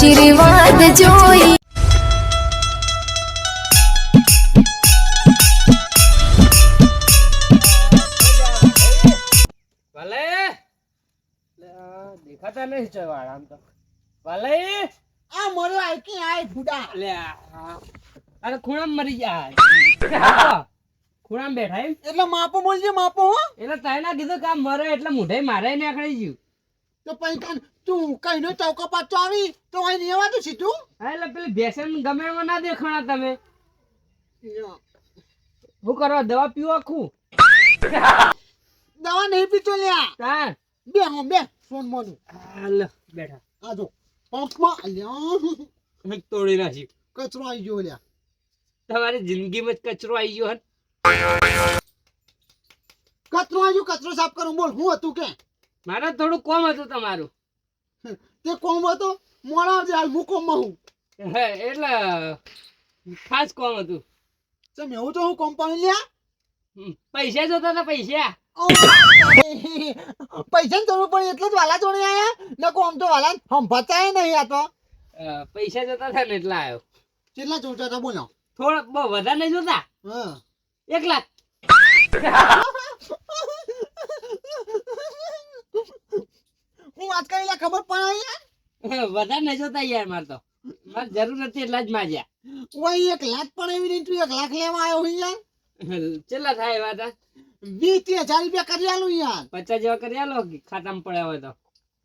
આશીર્વાદ જોઈ વાલે દેખાતા નહીં ચવાળ આમ તો વાલે આ મોરો આઈકી આય ફુડા લે અરે ખૂણામાં મરી જાય ખૂણામાં બેઠા એમ એટલે માપો બોલજે માપો હો એટલે તાયના કીધું કે આ મરે એટલે મોઢે મારે નીકળી ગયું તો પૈકા તું કઈનો ચૌકો પાછો આવી તો અહીં નહીં આવતું સીધું હા એટલે પેલી ભેસન ગમે એમાં ના દેખાણા તમે શું કરો દવા પીવો આખું દવા નહીં પીતો લ્યા તાર બે હો બે સોન મોનું હાલ બેઠા આજો પંપમાં અલ્યા તોડી નાખ્યું કચરો આવી ગયો લ્યા તમારી જિંદગીમાં જ કચરો આવી ગયો હન કચરો આવી ગયો કચરો સાફ કરું બોલ હું હતું કે મારે થોડું કોમ હતું તમારું તે કોમ હતો મોડા જે હાલ હું કોમમાં હું હે એટલે ખાસ કોમ હતું ચમ એવું તો હું કોમ પાણી લ્યા પૈસા જોતા હતા પૈસા પૈસા જરૂર પડે એટલે જ વાલા જોડે આયા નકો આમ તો વાલા સંભાચાય નહીં આ તો પૈસા જોતા હતા ને એટલે આવ્યો કેટલા જોતા હતા બોલો થોડા બહુ વધારે નહીં જોતા હા 1 લાખ હું વાત કરી લે ખબર પડે યાર વધારે નહીં જોતા યાર મારે તો મારે જરૂર નથી એટલા જ માજ્યા ઓય 1 લાખ પણ એવી નહીં તું 1 લાખ લેવા આવ્યો હોય યાર કેટલા થાય એવા હતા 20,000 રૂપિયા કરી આલું યાર 50 જેવા કરી આલો ખાતામાં પડ્યા હોય તો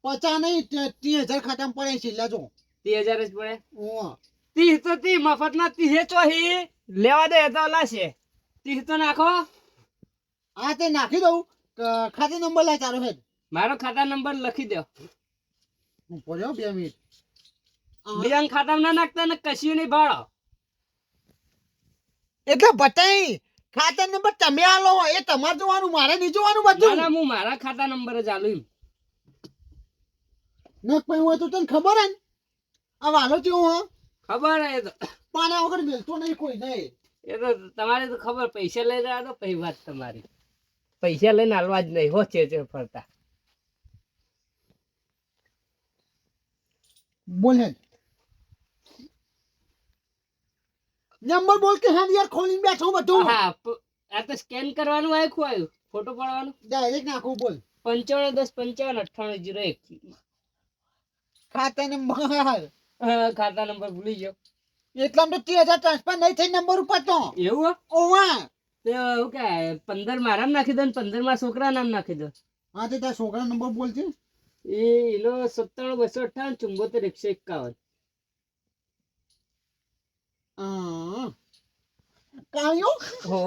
50 નહીં 30,000 ખાતામાં પડે છે લેજો 30,000 જ પડે ઓહ 30 તો 30 મફત ના 30 ચોહી લેવા દે તો લાશે 30 તો નાખો હા તે નાખી દઉં ખાતે નંબર લાય તારો હેડ મારો ખાતા નંબર લખી દો હું પડ્યો 2 મિનિટ બીજા ખાતામાં ના નાખતા ને કશું નહીં ભાડો એટલે બતાઈ ખાતા નંબર તમે આલો એ તમારે જોવાનું મારે નહીં જોવાનું બધું ના હું મારા ખાતા નંબર જ આલું નક પઈ હોય તો તને ખબર હે ને આ વાલો કેવો હો ખબર હે તો પાણા વગર મિલતો નહીં કોઈ નહીં એ તો તમારે તો ખબર પૈસા લઈ રહ્યા તો પછી વાત તમારી પૈસા લઈને હાલવા જ નહીં હો ચેચે ફરતા બોલ હે નંબર બોલ કે હેન્ડ યાર ખોલીને બેઠો બધું હા આ તો સ્કેન કરવાનું આવ્યું ફોટો પાડવાનું ડાયરેક્ટ નાખું બોલ 9510559801 ખાતા નંબર ખાતા નંબર ભૂલી ગયો એટલામાં તો 30,000 ટ્રાન્સફર નહીં થઈ નંબર ઉપર તો એવું ઓવા તો એવું કે 15 મારામાં નાખી દો ને 15 માં છોકરા નામ નાખી દો હા તે તારા છોકરા નંબર બોલ છે એનો 97 258 74 151 કાળિયો હો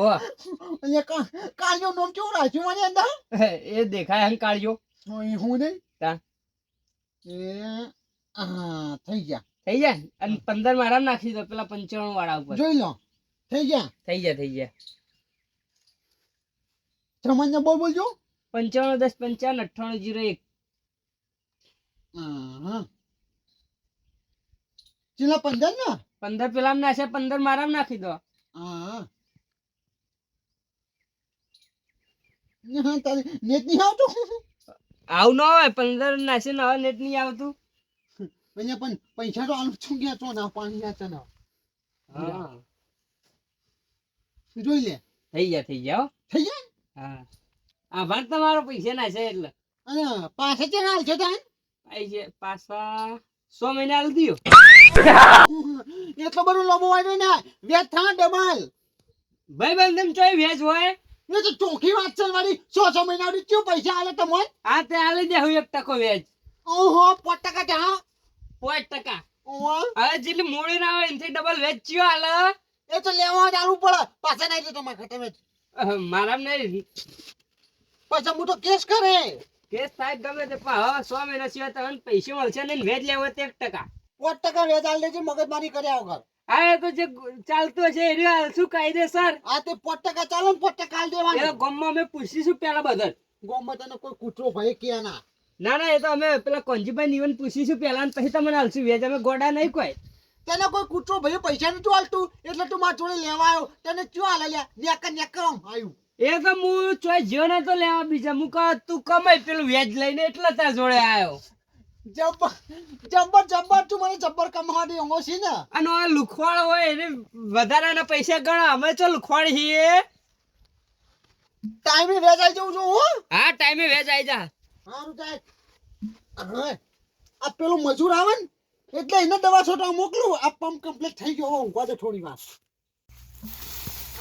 અહીંયા કાળિયો નામ કેવું રાખ્યું મને અંદર એ દેખાય હં કાઢ્યો હું નહીં તા એ હા થઈ ગયા થઈ જાય અને 15 મારામાં નાખી દો પેલા 95 વાળા ઉપર જોઈ લો થઈ ગયા થઈ જાય તમારો નંબર બોલજો 9510559801 હા ચીલા 15 ને 15 પેલામાં નાખે 15 મારામાં નાખી દો હા તારે નેટ નહીં આવતું આવું ન હોય 15 નાખે ને હવે નેટ નહીં આવતું અહીંયા પણ પૈસા તો આલુ છું ગયા તો ના પાણી ના તને હા જોઈ લે થઈ ગયા થઈ ગયા હા આભાર તમારો પૈસા ના છે એટલે અને પાછે છે હાલ છે તાન પૈસા પાછા 100 મહિના હાલ દિયો એટલો બધો લોબો વાળો ને વેચ થા ડબલ ભાઈ બંધ એમ ચોય વેચ હોય એ તો ચોખી વાત છે વાળી 100 મહિના દી ક્યું પૈસા આલે તમને હા તે હાલી દે હું 1% વેચ ઓહો 5% જા 5% ઓહો હવે જેટલી મોડી ના હોય એનથી ડબલ વેચ્યો હાલ એ તો લેવા ચાલુ પડે પાછા નહીં તો તમારે ખતમ જ મારા નહીં પછી હું તો કેસ કરે કેસ થાય ગમે તે પણ હવે 100 મહિના સિવાય તમને પૈસા મળશે ને વેચ લેવો 1%. 5% વેચ આલ દેજે મગજમારી કર્યા વગર હા એ તો જે ચાલતું હશે એ રહ્યો શું કાયદેસર આ તે 5% ચાલો ને 5% આલ દેવાનું એ ગામમાં અમે પૂછીશું પેલા બધા ગોમમાં તને કોઈ કૂતરો ભાઈ કે ના ના એ તો અમે પેલા કોંજીભાઈ નીવન પૂછીશું પેલા ને પછી તમને હાલશું વેચ અમે ગોડા નહીં કોઈ તને કોઈ કૂતરો ભાઈ પૈસા નતું હાલતું એટલે તું મારા જોડે લેવા આવ્યો તને ક્યું હાલે લ્યા નેકર આવ્યું એ તો હું ચોય જ્યો ને તો લેવા બીજા હું કહું તું કમાઈ પેલું વેજ લઈને એટલે તાર જોડે આવ્યો જબ્બર જબ્બર જબ્બર તું મને જબ્બર કમાવા દે ઓછો છે ને અને આ લુખવાડ હોય એને વધારાના પૈસા ગણા અમે તો લુખવાડ છીએ ટાઈમે વેચાઈ જવું છું હું હા ટાઈમે વેચ આવી જા સારું થાય હવે આ પેલું મજૂર આવે ને એટલે એને દવા છોટા મોકલું આ પંપ કમ્પ્લીટ થઈ ગયો ઊંઘવા દે થોડી વાર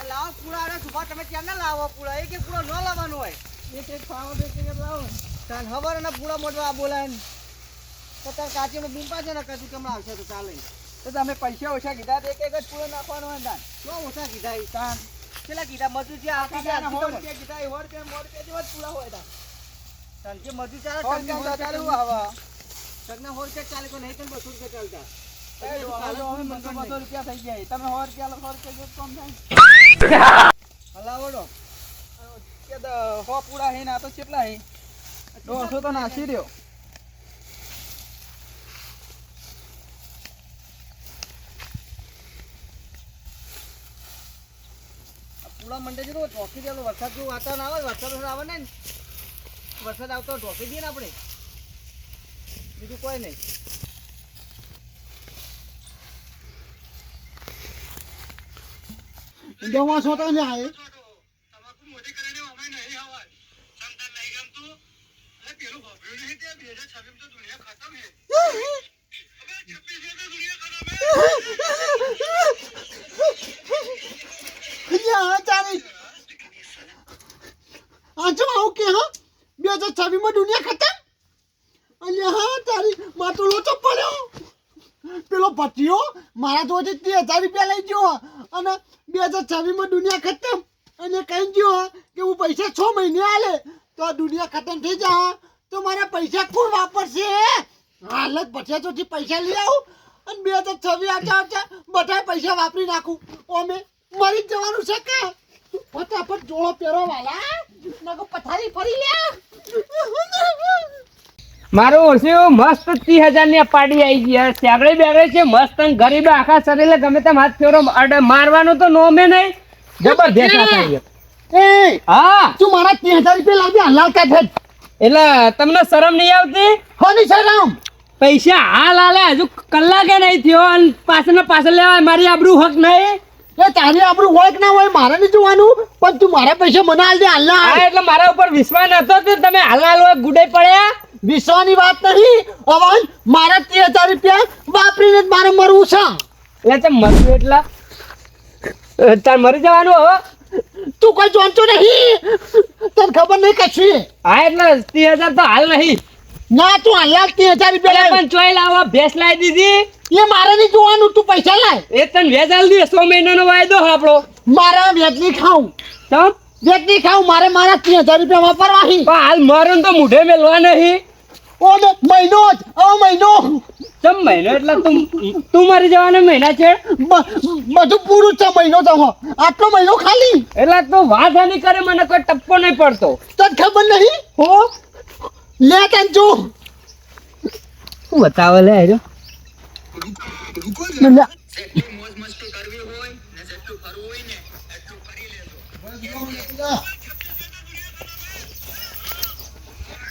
લાવો પૂળા અરે સુભા તમે કેમ ના લાવો પૂળા એક એક પૂળો ન લાવવાનો હોય એક એક ખાવો એક એક લાવો તાન ખબર ને પૂળા મોટવા આ બોલાય ને તો તાર કાચીનો બૂમ પાછો ને કશું કેમ આવશે તો ચાલે તો તમે પૈસા ઓછા કીધા તો એક એક જ પૂળો નાખવાનો હોય તાન શું ઓછા કીધા એ તાન કેટલા કીધા મજૂર જે આપી ગયા 100 રૂપિયા કીધા એ 100 રૂપિયા જેવા જ પૂળા હોય તાન જે મજૂર ચાલે ચાલે હું આવા સગના 100 રૂપિયા ચાલે તો નહીં તો 200 રૂપિયા ચાલતા રૂપિયા થઈ ગયા તમે 100 રૂપિયા કમ થાય હલાવડો કે હો પૂરા હે ના તો કેટલા હે 200 તો નાસી રહ્યો પૂરા મંડે જો ઢોકી દેલો વરસાદ જો વાતાવરણ આવે વરસાદ આવે ને વરસાદ આવતો ઢોકી દઈએ ને આપણે બીજું કોઈ નહીં દવા છોટા ને આય દુનિયા ખતમ અને હા તારી માટો લોચો પડ્યો પેલો પટિયો મારા જોડે 3000 રૂપિયા લઈ ગયો અને 2026 માં દુનિયા ખતમ અને કહી ગયો કે હું પૈસા 6 મહિને આલે તો આ દુનિયા ખતમ થઈ જા તો મારા પૈસા કોણ વાપરશે હાલત બચ્યા પૈસા લઈ આવું અને 2026 આવતા બધા પૈસા વાપરી નાખું ઓમે મરી જ જવાનું છે કે ફટાફટ જોડો પહેરો વાલા નકો પથારી ફરી લે મારું ઓછું મસ્ત 30,000 ની પાડી આવી ગયા સેગડે બેગડે છે મસ્ત અને ગરીબ આખા શરીરે ગમે તેમ હાથ ફેરો મારવાનો તો નોમે નહીં જબરદસ્ત થાય એ હા તું મારા 30,000 રૂપિયા લાવી હલાલ કા છે એટલે તમને શરમ નહીં આવતી હોની શરમ પૈસા હાલ હાલે હજુ કલાકે નહીં થયો અને પાછળ લેવાય મારી આબરૂ હક નહીં એ તારી આપણું હોય કે ના હોય મારે નહીં જોવાનું પણ તું મારા પૈસા મને હાલ દે હાલના હા એટલે મારા ઉપર વિશ્વાસ નતો તો તમે હાલ ગુડાઈ પડ્યા વિશ્વાની વાત નહીં હવે મારા 30,000 રૂપિયા વાપરીને જ મારે મરવું છે એટલે તે મરવું એટલા તાર મરી જવાનું હવે તું કોઈ જાણતો નહીં તને ખબર નહીં કશું હા એટલે 30,000 તો હાલ નહીં ના તું હાલ 30,000 રૂપિયા લાવ પણ ચોઈ લાવો ભેંસ લાવી દીધી એ મારે નહીં જોવાનું તું પૈસા લાય એ તને વેજ આલ દે 100 મહિનાનો વાયદો આપણો મારા વેચની ખાઉં તમ વેચની ખાઉં મારે મારા 30,000 રૂપિયા વાપરવા હી પણ હાલ મરણ તો મુઢે મેલવા નહીં ઓ મહિનો જ મહિનો તમ મહિનો એટલે તું મરી જવાનો મહિના છે બધું પૂરું છે મહિનો તો આટલો મહિનો ખાલી એટલે તું વાત નહીં કરે મને કોઈ ટપ્પો નહીં પડતો તને ખબર નહીં હો લે તને જો શું બતાવે લે આજો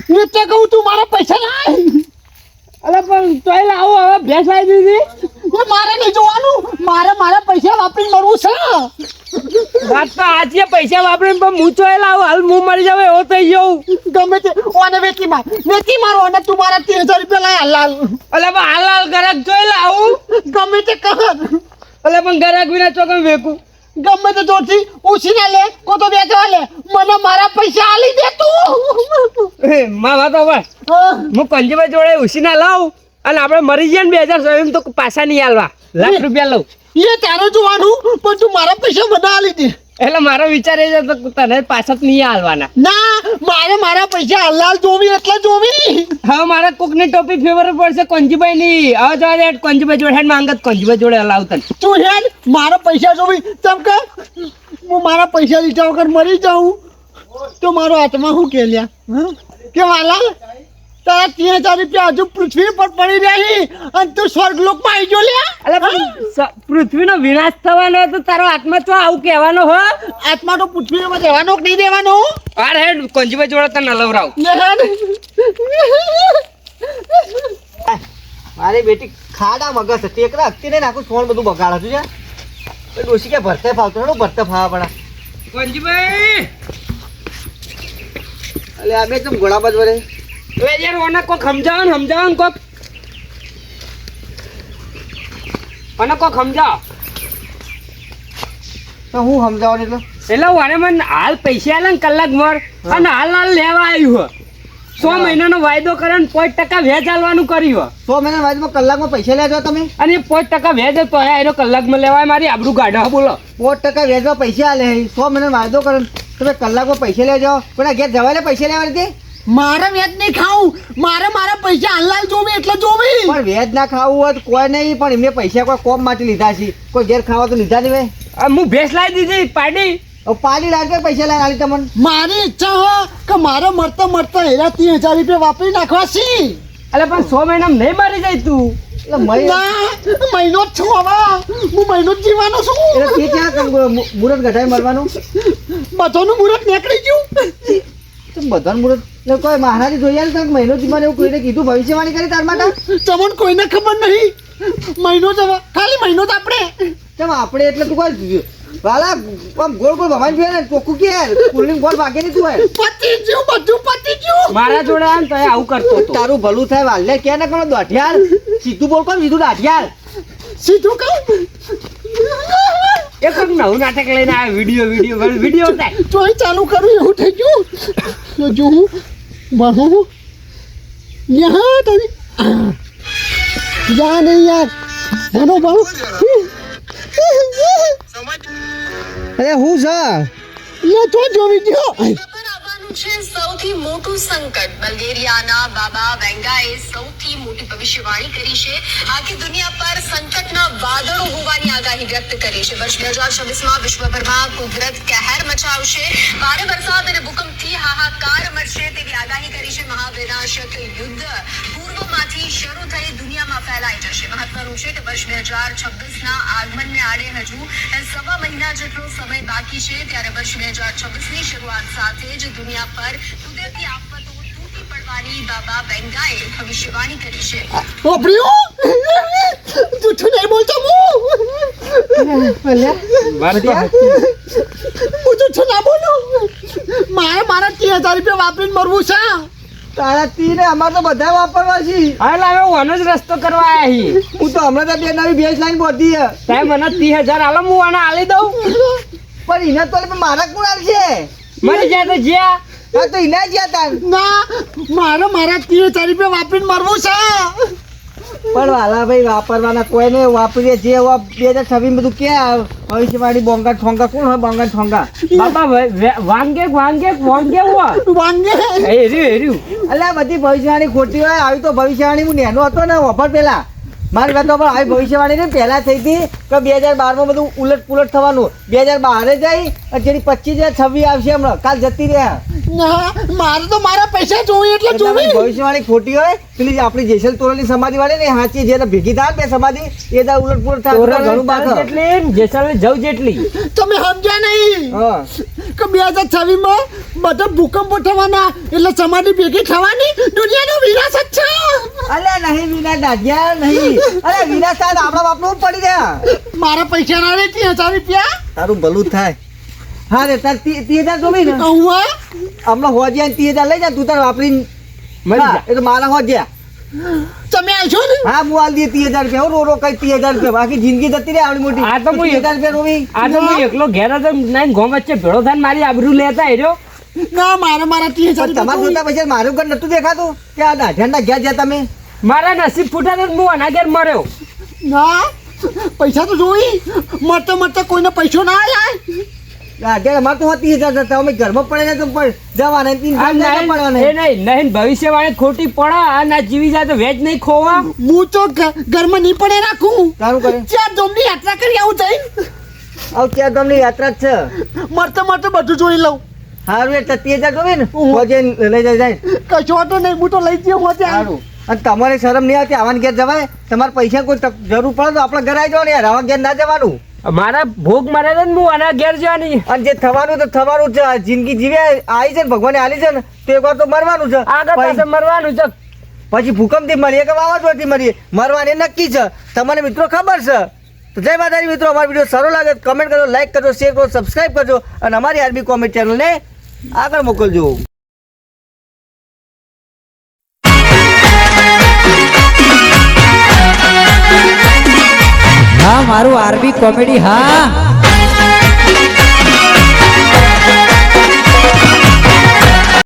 એટલે કહું તું મારા પૈસા લાય અલે પણ તોય લાવો હવે ભેંસ લાવી દીધી મારે નહીં જોવાનું મારે મારા પૈસા વાપરીને મરવું છે વાત તો આજે પૈસા વાપરીને પણ હું તોય લાવો હાલ હું મરી જાવ એવો થઈ જાઉં ગમે તે ઓને વેચી મારો અને તું મારા 30,000 રૂપિયા લાય હાલ અલે પણ હાલ ગરાક જોઈ લાવું ગમે તે કર અલે પણ ગરાક વિના ચોકમ વેકું ગમે તે જોરથી ઉછી ના લે કો તો વેચવા લે મને મારા પૈસા આલી દે તું માં વાત હવે હું કંજીભાઈ જોડે ઉસીના લાવું અને આપણે મરી જઈએ ને 2026 તો પાછા નહીં આલવા લાખ રૂપિયા લઉં એ તારે જોવાનું પણ તું મારા પૈસા મને આલી દે એટલે મારો વિચાર એ છે તો તને પાછા જ નહીં આલવાના ના મારે મારા પૈસા હાલ જોવી એટલે જોવી હવે મારા કોકની ટોપી ફેવર પડશે કંજીભાઈ ની હવે જવા દે કંજીભાઈ જોડે હેડ માંગત કંજીભાઈ જોડે હલાવતન તું હેડ મારા પૈસા જોવી તમ કે હું મારા પૈસા લીધા વગર મરી જાઉં તો મારો આત્મા શું કે લ્યા કે વાલા તારા 30,000 રૂપિયા હજુ પૃથ્વી પર પડી રહી અને તું સ્વર્ગલોકમાં આવી જો લ્યા એટલે પૃથ્વીનો વિનાશ થવાનો તો તારો આત્મા તો આવું કહેવાનો હો આત્મા તો પૃથ્વીમાં રહેવાનો કે નહીં રહેવાનો અરે હેડ કંજીભાઈ જોડે તને હલવરાવ અરે બેટી ખાડા મગજ છે ટેકરા હકતી નહીં નાખું સોણ બધું બગાડ હતું છે ડોસી કે ભરતે ફાવતો ને ભરતે ફાવા પડા ગંજીભાઈ એટલે આ બે કેમ ઘોડા બાજ વરે હવે યાર ઓને કોક સમજાવો ને કોક ઓને કોક સમજાવો તો હું સમજાવવાનું એટલે એટલે ઓને મને હાલ પૈસા આલે ને કલાક મર અને હાલ લેવા આવ્યું 100 મહિનાનો વાયદો કરે ને 5% વ્યાજ આલવાનું કર્યું 100 મહિના વાજમાં કલાકમાં પૈસા લેજો તમે અને 5% વ્યાજ તો એનો કલાકમાં લેવાય મારી આબરૂ કાઢો બોલો 5% વ્યાજમાં પૈસા આલે 100 મહિના વાયદો કરો તમે કલાકમાં પૈસા લેજો પણ આ ઘેર જવાય પૈસા લેવા રીતે મારે વ્યાજ નહીં ખાવું મારા પૈસા હાલ જોવે એટલે જોવે પણ વ્યાજ ના ખાવું હોય તો કોઈ નહીં પણ એમને પૈસા કોઈ કોમ માટે લીધા છે કોઈ ઘેર ખાવા તો લીધા નહીં હું ભેંસ લાવી દીધી પાડી પાડી લાગે પૈસા લાવી આલી તમને મારી ઈચ્છા હો કે મારે મળતા હેરા 30,000 રૂપિયા વાપરી નાખવા છે અલે પણ 100 મહિનામાં નહીં મારી જાય તું એટલે મહિનો જ છું હવે હું મહિનો જ જીવાનો છું એટલે તે ક્યાં મુહૂર્ત ઘટાઈ મળવાનું બધાનું મુહૂર્ત નીકળી ગયું બધાનું મુહૂર્ત એટલે કોઈ મહારાજ જોઈ આવે તો મહિનો જીવન એવું કોઈને કીધું ભવિષ્યવાણી કરી તાર માટે તમને કોઈને ખબર નહીં મહિનો જ હવે ખાલી મહિનો જ આપણે કેમ આપણે એટલે તું કોઈ વાલા આમ ગોળ ગોળ ભવાની જોઈએ ને ચોખ્ખું કે કુલિંગ ગોળ ભાગે નહીં તું હોય પતી ગયું બધું પતી ગયું મારા જોડે આમ તો આવું કરતો હતો તારું ભલું થાય વાલે કે ને કરો દોઢિયાર સીધું બોલ કોણ સીધું દાઢિયાર સીધું કહું એક નવું નાટક લઈને આ વિડીયો થાય જોઈ ચાલુ કરું એવું થઈ ગયું જો હું બહુ યહાં તારી જા નહીં યાર બનો બહુ અરે હું છે યા તો જો વિડિયો સૌથી મોટું સંકટ બલ્ગેરિયાના બાબા વેંગાએ સૌથી મોટી ભવિષ્યવાણી કરી છે આખી દુનિયા પર સંકટના વાદળો હોવાની આગાહી વ્યક્ત કરી છે વર્ષ 2026માં વિશ્વભરમાં કુદરત કહેર મચાવશે ભારે વરસાદ અને ભૂકંપથી હાહાકાર મચશે તેવી આગાહી કરી છે મહાવિનાશક યુદ્ધ પૂર્વમાંથી શરૂ થઈ દુનિયામાં ફેલાઈ જશે મહત્વનું છે કે વર્ષ 2026ના આગમનને આડે હજુ 1.5 મહિના જેટલો સમય બાકી છે ત્યારે વર્ષ 2026ની શરૂઆત સાથે જ દુનિયા પર કુદરતી આફતો તૂટી પડવાની બાબા વેંગાએ ભવિષ્યવાણી કરી છે ઓપરીઓ તું નહીં બોલતો હું તો ના બોલું મારા 30,000 રૂપિયા વાપરીને મરવું છે તારા તીરે અમારે તો બધા વાપરવા છે હાલ હવે ઓનો જ રસ્તો કરવા આયા હી હું તો હમણાં તો બે નવી ભેંસ લાઈન બોધી તારે મને 30,000 આલો હું આને આલી દઉં પણ એને તો મારા કોણ છે મરી જાય તો જ્યાં હા તો એના જ્યાં તાર ના મારા 30,000 રૂપિયા વાપરીને મરવું છે પણ વાલા ભાઈ વાપરવાના કોઈ નહીં વાપરીએ જે 2026 બધું ક્યાં ભવિષ્યવાણી બોંગા ઠોંગા કોણ હોય બોંગા ઠોંગા બાપા વાંગે વાંગે હેર્યું અલ્યા બધી ભવિષ્યવાણી ખોટી હોય આવી તો ભવિષ્યવાણી હું નેનો હતો ને ઓફર પેલા મારી વાત પણ આવી ભવિષ્યવાણી ને પહેલા થઈ હતી કે 2012માં બધું ઉલટ પુલટ થવાનું 2012 જાય અને જેની 25,026 આવશે હમણાં કાલ જતી રહ્યા ના મારે તો મારા પૈસા જોઈએ એટલે જોવી ભવિષ્યવાણી ખોટી હોય પેલી આપણી જેસલ તોરલની સમાધિ વાળી ને હાચી જે ભેગી થાય બે સમાધિ એ દા ઉલટ પુલટ થાય ઘણું બાકી જેટલી જેસલ જવ જેટલી તમે સમજ્યા નહીં હા કે 2026માં બધા ભૂકંપો થવાના એટલે સમાધિ ભેગી થવાની દુનિયાનો વિનાશ જ છે અલ્યા નહીં વિના દાઢિયા નહીં અરે વિના સાહેબ આપણા બાપનું પડી રહ્યા મારા પૈસા ના રે 30,000 રૂપિયા તારું ભલું થાય હા રે તાર 30,000 જોવી ને હમણાં હોજ્યા 30,000 લઈ જા તું તાર વાપરીને એ તો મારા હોજ્યા તમે આવશો ને હા હું આલ દઈએ 30,000 રૂપિયા રો કઈ 30,000 રૂપિયા બાકી જિંદગી જતી રહે આવડી મોટી આ તો હું 30,000 રૂપિયા રોવી આ તો હું એકલો ઘેર હતો નાઈન ગોમ વચ્ચે ભેળો થાય મારી આબરૂ લેતા હેર્યો ના મારા 30,000 તમારા જોતા પછી મારું ઘર નતું દેખાતું કે આ દાઢિયાના ઘેર જ્યાં તમે મારા નસીબ ફૂટા હું આના ઘેર મર્યો ના પૈસા તો જોઈ મળતા કોઈને પૈસો ના આલાય દાઢિયા અમારે તો 30,000 જતા અમે ઘરમાં પડે તો પણ જવાના 3,000 પડવાના નહીં ભવિષ્યવાણી ખોટી પડે અને જીવી જાય તો વેજ નહીં ખોવા હું તો ઘરમાં નહીં પડે રાખું સારું કરે 4 ધોમની યાત્રા કરી આવું જઈ આવ ત્યાં તમને યાત્રા જ છે મળતા બધું જોઈ લઉં સારું એ 30,000 જોવે ને હોજે લઈ જાય કશો તો નહીં હું તો લઈ જઈએ હોજે સારું અને તમારે શરમ નહીં આવતી આવાને ઘેર જવાય તમારે પૈસા કોઈ જરૂર પડે તો આપણે ઘર આવી જવાનું યાર આવા ઘેર ના જવાનું મારા ભોગ મારે ને હું આના ઘેર જવાની અને જે થવાનું તો થવાનું છે જિંદગી જીવે આવી છે ને ભગવાને આલી છે ને તો એક વાર તો મરવાનું છે આગળ પાછળ મરવાનું છે પછી ભૂકંપથી મળીએ કે વાવાઝોડાથી મળીએ, મરવાની નક્કી છે. તમને મિત્રો ખબર છે. તો જય માતાજી મિત્રો, અમારો વિડીયો સારો લાગે તો કમેન્ટ કરજો, લાઈક કરજો, શેર કરજો, સબસ્ક્રાઈબ કરજો અને અમારી આરબી કોમેડી ચેનલને આગળ મોકલજો. હા મારું આરબી કોમેડી, હા.